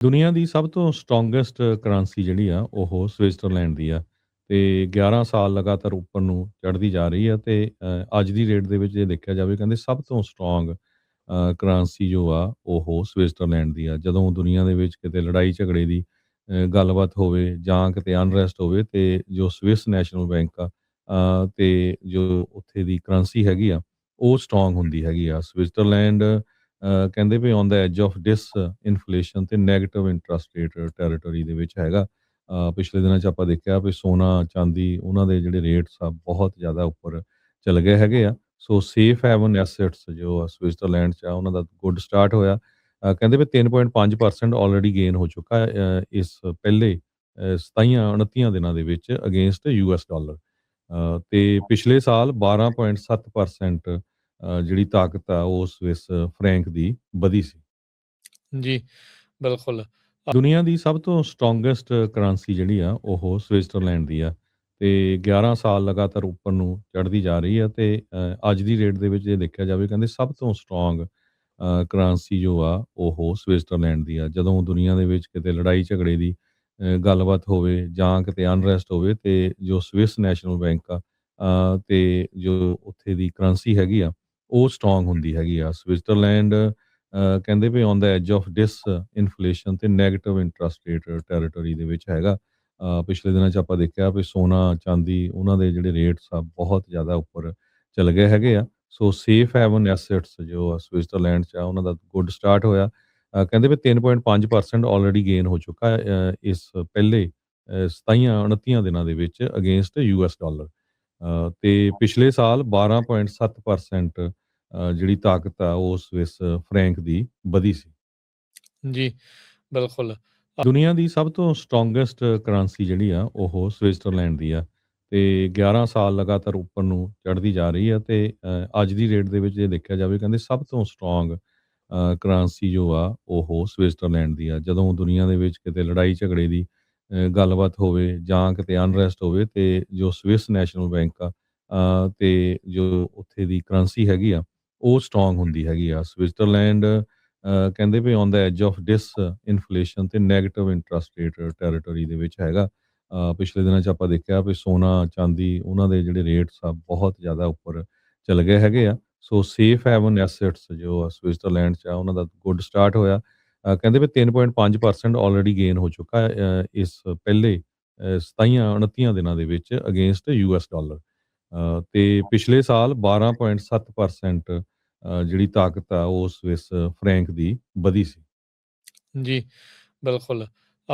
ਦੁਨੀਆ ਦੀ ਸਭ ਤੋਂ ਸਟ੍ਰੋਂਗੇਸਟ ਕਰੰਸੀ ਜਿਹੜੀ ਆ ਉਹ ਸਵਿਟਜ਼ਰਲੈਂਡ ਦੀ ਆ ਤੇ 11 ਸਾਲ ਲਗਾਤਾਰ ਉੱਪਰ ਨੂੰ ਚੜ੍ਹਦੀ ਜਾ ਰਹੀ ਆ ਤੇ ਅੱਜ ਦੀ ਡੇਟ ਦੇ ਵਿੱਚ ਜੇ ਦੇਖਿਆ ਜਾਵੇ ਕਹਿੰਦੇ ਸਭ ਤੋਂ ਸਟ੍ਰੋਂਗ ਕਰੰਸੀ ਜੋ ਆ ਉਹ ਸਵਿਟਜ਼ਰਲੈਂਡ ਦੀ ਆ। ਜਦੋਂ ਦੁਨੀਆ ਦੇ ਵਿੱਚ ਕਿਤੇ ਲੜਾਈ ਝਗੜੇ ਦੀ ਗੱਲਬਾਤ ਹੋਵੇ ਜਾਂ ਕਿਤੇ ਅਨਰੈਸਟ ਹੋਵੇ ਤੇ ਜੋ ਸਵਿਸ ਨੈਸ਼ਨਲ ਬੈਂਕ ਆ ਤੇ ਜੋ ਉੱਥੇ ਦੀ ਕਰੰਸੀ ਹੈਗੀ ਆ ਉਹ ਸਟ੍ਰੋਂਗ ਹੁੰਦੀ ਹੈਗੀ ਆ। ਸਵਿਟਜ਼ਰਲੈਂਡ ਕਹਿੰਦੇ ਵੀ on the edge of this inflation ਤੇ ਨੈਗੇਟਿਵ ਇੰਟਰਸਟ ਰੇਟ ਟੈਰੀਟਰੀ ਦੇ ਵਿੱਚ ਹੈਗਾ। ਪਿਛਲੇ ਦਿਨਾਂ 'ਚ ਆਪਾਂ ਦੇਖਿਆ ਵੀ ਸੋਨਾ, ਚਾਂਦੀ ਉਹਨਾਂ ਦੇ ਜਿਹੜੇ ਰੇਟਸ ਆ ਬਹੁਤ ਜ਼ਿਆਦਾ ਉੱਪਰ ਚਲੇ ਗਏ ਹੈਗੇ ਆ। ਸੋ ਸੇਫ ਹੈਵਨ ਐਸੈਟਸ ਜੋ ਆ ਸਵਿਟਜ਼ਰਲੈਂਡ 'ਚ ਆ ਉਹਨਾਂ ਦਾ ਗੁੱਡ ਸਟਾਰਟ ਹੋਇਆ। ਕਹਿੰਦੇ ਵੀ 3.5% ਆਲਰੇਡੀ ਗੇਨ ਹੋ ਚੁੱਕਾ ਹੈ ਇਸ ਪਹਿਲੇ 27-29 ਦਿਨਾਂ ਦੇ ਵਿੱਚ ਅਗੇਂਸਟ ਯੂਐਸ ਡਾਲਰ। ਤੇ ਪਿਛਲੇ ਸਾਲ 12.7% ਜਿਹੜੀ ਤਾਕਤ ਆ ਉਹ ਸਵਿਸ ਫਰੈਂਕ ਦੀ ਵਧੀ ਸੀ। जी, बिल्कुल। ਦੁਨੀਆ ਦੀ ਸਭ ਤੋਂ ਸਟ੍ਰੋਂਗੇਸਟ ਕਰੰਸੀ ਜਿਹੜੀ ਆ ਉਹ ਸਵਿਟਜ਼ਰਲੈਂਡ ਦੀ ਆ ਤੇ 11 ਸਾਲ ਲਗਾਤਾਰ ਉੱਪਰ ਨੂੰ ਚੜ੍ਹਦੀ ਜਾ ਰਹੀ ਆ ਤੇ ਅੱਜ ਦੀ ਡੇਟ ਦੇ ਵਿੱਚ ਜੇ ਦੇਖਿਆ ਜਾਵੇ ਕਹਿੰਦੇ ਸਭ ਤੋਂ ਸਟ੍ਰੋਂਗ ਕਰੰਸੀ ਜੋ ਆ ਉਹ ਸਵਿਟਜ਼ਰਲੈਂਡ ਦੀ ਆ। ਜਦੋਂ ਦੁਨੀਆ ਦੇ ਵਿੱਚ ਕਿਤੇ ਲੜਾਈ ਝਗੜੇ ਦੀ ਗੱਲਬਾਤ ਹੋਵੇ ਜਾਂ ਕਿਤੇ ਅਨਰੈਸਟ ਹੋਵੇ ਤੇ ਜੋ ਸਵਿਸ ਨੈਸ਼ਨਲ ਬੈਂਕ ਆ ਤੇ ਜੋ ਉੱਥੇ ਦੀ ਕਰੰਸੀ ਹੈਗੀ ਆ ਉਹ ਸਟ੍ਰੋਂਗ ਹੁੰਦੀ ਹੈਗੀ ਆ। ਸਵਿਟਜ਼ਰਲੈਂਡ ਕਹਿੰਦੇ ਵੀ on the edge of this inflation ਤੇ ਨੈਗੇਟਿਵ ਇੰਟਰਸਟ ਰੇਟ ਟੈਰੀਟਰੀ ਦੇ ਵਿੱਚ ਹੈਗਾ। ਪਿਛਲੇ ਦਿਨਾਂ 'ਚ ਆਪਾਂ ਦੇਖਿਆ ਵੀ ਸੋਨਾ, ਚਾਂਦੀ ਉਹਨਾਂ ਦੇ ਜਿਹੜੇ ਰੇਟਸ ਆ ਬਹੁਤ ਜ਼ਿਆਦਾ ਉੱਪਰ ਚਲੇ ਗਏ ਹੈਗੇ ਆ। ਸੋ ਸੇਫ ਹੈਵਨ ਐਸੈਟਸ ਜੋ ਆ ਸਵਿਟਜ਼ਰਲੈਂਡ 'ਚ ਆ ਉਹਨਾਂ ਦਾ ਗੁੱਡ ਸਟਾਰਟ ਹੋਇਆ। ਕਹਿੰਦੇ ਵੀ 3.5% ਆਲਰੇਡੀ ਗੇਨ ਹੋ ਚੁੱਕਾ ਹੈ ਇਸ ਪਹਿਲੇ 27-29 ਦਿਨਾਂ ਦੇ ਵਿੱਚ ਅਗੇਂਸਟ ਯੂਐਸ ਡਾਲਰ। ਤੇ ਪਿਛਲੇ ਸਾਲ 12.7% ਜਿਹੜੀ ਤਾਕਤ ਆ ਉਹ ਸਵਿਸ ਫਰੈਂਕ ਦੀ ਵਧੀ ਸੀ। जी, बिल्कुल। ਦੁਨੀਆ ਦੀ ਸਭ ਤੋਂ ਸਟ੍ਰੋਂਗੇਸਟ ਕਰੰਸੀ ਜਿਹੜੀ ਆ ਉਹ ਸਵਿਟਜ਼ਰਲੈਂਡ ਦੀ ਆ ਤੇ 11 ਸਾਲ ਲਗਾਤਾਰ ਉੱਪਰ ਨੂੰ ਚੜ੍ਹਦੀ ਜਾ ਰਹੀ ਆ ਤੇ ਅੱਜ ਦੀ ਡੇਟ ਦੇ ਵਿੱਚ ਜੇ ਦੇਖਿਆ ਜਾਵੇ ਕਹਿੰਦੇ ਸਭ ਤੋਂ ਸਟ੍ਰੋਂਗ ਕਰੰਸੀ ਜੋ ਆ ਉਹ ਸਵਿਟਜ਼ਰਲੈਂਡ ਦੀ ਆ। ਜਦੋਂ ਦੁਨੀਆ ਦੇ ਵਿੱਚ ਕਿਤੇ ਲੜਾਈ ਝਗੜੇ ਦੀ ਗੱਲਬਾਤ ਹੋਵੇ ਜਾਂ ਕਿਤੇ ਅਨਰੈਸਟ ਹੋਵੇ ਤੇ ਜੋ ਸਵਿਸ ਨੈਸ਼ਨਲ ਬੈਂਕ ਆ ਤੇ ਜੋ ਉੱਥੇ ਦੀ ਕਰੰਸੀ ਹੈਗੀ ਆ ਉਹ ਸਟ੍ਰੋਂਗ ਹੁੰਦੀ ਹੈਗੀ ਆ। ਸਵਿਟਜ਼ਰਲੈਂਡ ਕਹਿੰਦੇ ਵੀ on the edge of this inflation ਤੇ ਨੈਗੇਟਿਵ ਇੰਟਰਸਟ ਰੇਟ ਟੈਰੀਟਰੀ ਦੇ ਵਿੱਚ ਹੈਗਾ। ਪਿਛਲੇ ਦਿਨਾਂ 'ਚ ਆਪਾਂ ਦੇਖਿਆ ਵੀ ਸੋਨਾ, ਚਾਂਦੀ ਉਹਨਾਂ ਦੇ ਜਿਹੜੇ ਰੇਟਸ ਆ ਬਹੁਤ ਜ਼ਿਆਦਾ ਉੱਪਰ ਚਲੇ ਗਏ ਹੈਗੇ ਆ। ਸੋ ਸੇਫ ਹੈਵਨ ਐਸੈਟਸ ਜੋ ਆ ਸਵਿਟਜ਼ਰਲੈਂਡ 'ਚ ਆ ਉਹਨਾਂ ਦਾ ਗੁੱਡ ਸਟਾਰਟ ਹੋਇਆ। ਕਹਿੰਦੇ ਵੀ 3.5% ਆਲਰੇਡੀ ਗੇਨ ਹੋ ਚੁੱਕਾ ਹੈ ਇਸ ਪਹਿਲੇ 27-29 ਦਿਨਾਂ ਦੇ ਵਿੱਚ ਅਗੇਂਸਟ ਯੂਐਸ ਡਾਲਰ। ਤੇ ਪਿਛਲੇ ਸਾਲ 12.7% ਜਿਹੜੀ ਤਾਕਤ ਆ ਉਹ ਸਵਿਸ ਫਰੈਂਕ ਦੀ ਵਧੀ ਸੀ। जी, बिल्कुल।